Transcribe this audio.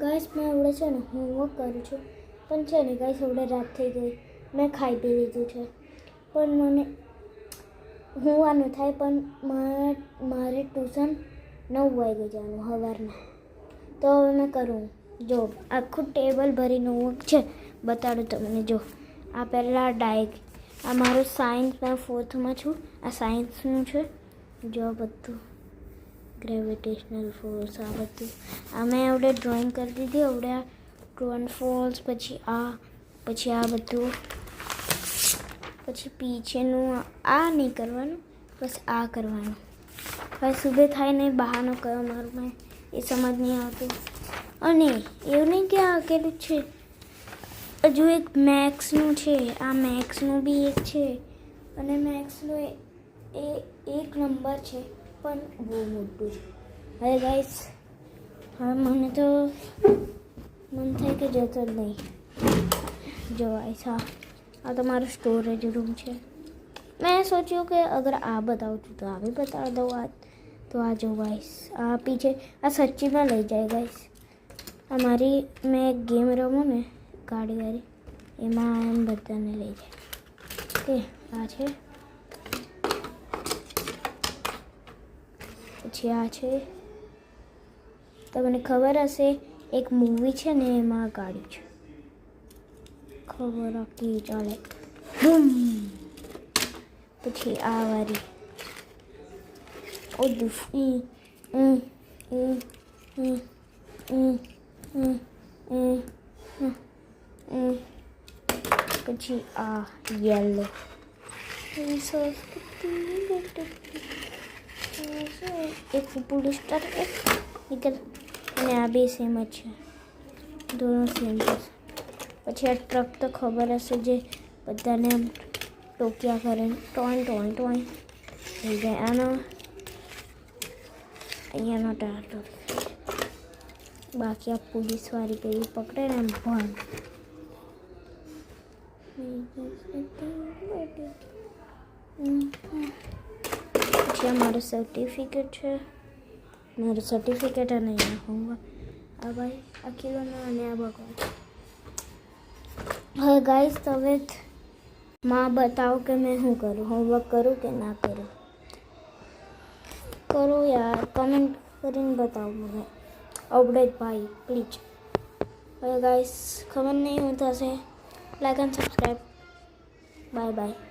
guys મેં આવડે છે ને હોમવર્ક કરું છું પણ છે ને ગાઈસ આવડે રાત થઈ ગઈ મેં ખાઈ પી લીધું છે પણ મને હોવાનું થાય પણ મારે ટ્યુશન 9 વાગે જવાનું સવારના તો હવે મેં કરું જો આખું ટેબલ ભરીને હોમવર્ક છે બતાડું તમને જો આ પહેલાં આ મારું સાયન્સ મેં 4થમાં છું આ સાયન્સનું છે જો બધું ગ્રેવિટેશનલ ફોર્સ આ બધું આ મેં આવડે ડ્રોઈંગ કરી દીધી આવડે ટ્રુ એન્ડ ફોલ્સ પછી આ બધું પછી પીછેનું આ નહીં કરવાનું બસ આ કરવાનું હવે સુબહ થાય નહીં બહારનો કયો મારું મેં એ સમજ નહીં આવતું અને એવું નહીં કે આ અકેલું છે હજુ એક મેક્સનું છે આ મેક્સનું બી એક છે અને મેક્સનું એ 1 નંબર છે પણ બહુ મોટું છે હવે ગાઈસ હવે મને તો મન થાય કે જતો જ નહીં જો ગાઈસ આ તો મારો સ્ટોરેજ રૂમ છે મેં સોચ્યું કે અગર આ બતાવું છું તો આ બી બતાવી દઉં તો આ જો ગાઈસ આ પીછે આ સચ્ચીમાં લઈ જાય ગાઈસ અમારી મેં એક ગેમ રમું ને ગાડીવાળી એમાં એમ બધાને લઈ જાય કે આ છે પછી આ છે તમને ખબર હશે એક મૂવી છે ને એમાં ગાડી છે ખબર આખી ચાલે પછી આ વાળી ઓ દુફી પછી આ યેલો એક પોલિસ્ટર એક નિકલ અને આ બે સેમ જ છે દોનો સેમ છે પછી આ ટ્રક તો ખબર હશે જે બધાને ટોક્યા કરે ટોઈન થઈ જાય આનો અહીંયાનો ટાટો બાકી આ પોલીસવાળી પેલી પકડે ને એમ ભણ પછી આ મારું સર્ટિફિકેટ છે અને અહીંયા હોમવર્ક આ ભાઈ આ કિલોનો અને આ ભગવાન હવે ગાઈસ તમે માં બતાવો કે મેં શું કરું હોમવર્ક કરું કે ના કરું કરો યાર કમેન્ટ કરીને બતાવો મને આવડે જ ભાઈ પ્લીઝ હવે ગાઈસ ખબર નહીં શું થશે like and subscribe bye bye